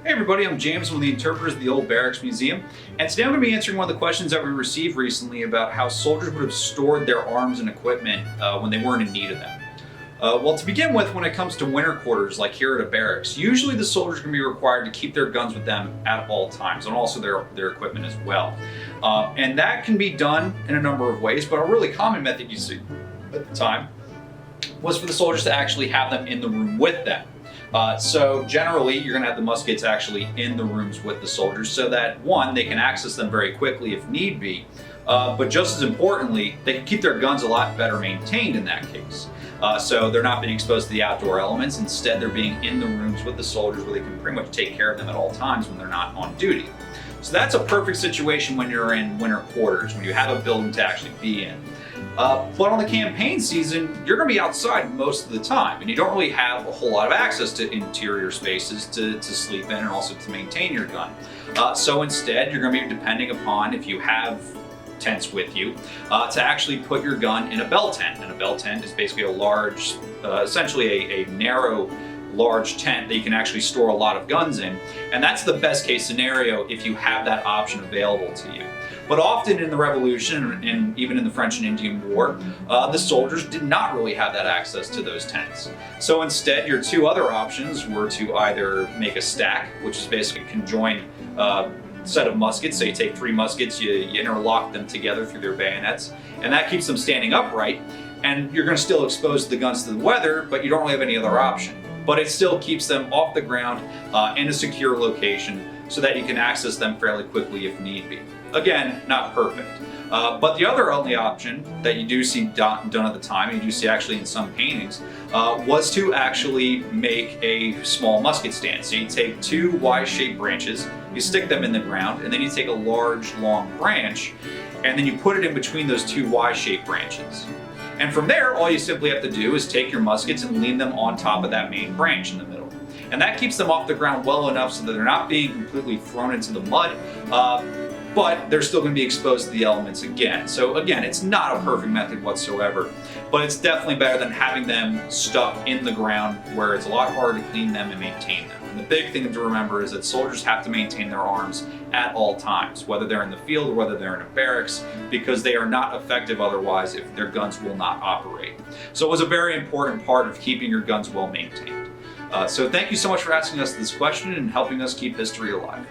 Hey everybody, I'm James, one of the interpreters of the Old Barracks Museum, and today I'm going to be answering one of the questions that we received recently about how soldiers would have stored their arms and equipment when they weren't in need of them. Well, to begin with, when it comes to winter quarters, like here at a barracks, usually the soldiers are going to be required to keep their guns with them at all times, and also their equipment as well. And that can be done in a number of ways, but a really common method you see at the time was for the soldiers to actually have them in the room with them. So generally, you're going to have the muskets actually in the rooms with the soldiers so that, one, they can access them very quickly if need be, but just as importantly, they can keep their guns a lot better maintained in that case. So they're not being exposed to the outdoor elements. Instead, they're being in the rooms with the soldiers where they can pretty much take care of them at all times when they're not on duty. So that's a perfect situation when you're in winter quarters, when you have a building to actually be in. But on the campaign season, you're going to be outside most of the time, and you don't really have a whole lot of access to interior spaces to sleep in and also to maintain your gun. So instead, you're going to be depending upon, if you have tents with you, to actually put your gun in a bell tent. And a bell tent is basically a large, essentially a narrow, large tent that you can actually store a lot of guns in. And that's the best case scenario if you have that option available to you. But often in the Revolution, and even in the French and Indian War, the soldiers did not really have that access to those tents. So instead, your two other options were to either make a stack, which is basically a conjoined set of muskets. So you take 3 muskets, you interlock them together through their bayonets, and that keeps them standing upright, and you're going to still expose the guns to the weather, but you don't really have any other option. But it still keeps them off the ground in a secure location so that you can access them fairly quickly if need be. Again, not perfect. But the other only option that you do see done at the time, and you do see actually in some paintings, was to actually make a small musket stand. So you take 2 Y-shaped branches, you stick them in the ground, and then you take a large, long branch, and then you put it in between those 2 Y-shaped branches. And from there, all you simply have to do is take your muskets and lean them on top of that main branch in the middle. And that keeps them off the ground well enough so that they're not being completely thrown into the mud, but they're still going to be exposed to the elements again. So again, it's not a perfect method whatsoever, but it's definitely better than having them stuck in the ground where it's a lot harder to clean them and maintain them. And the big thing to remember is that soldiers have to maintain their arms at all times, whether they're in the field or whether they're in a barracks, because they are not effective otherwise if their guns will not operate. So it was a very important part of keeping your guns well maintained. So thank you so much for asking us this question and helping us keep history alive.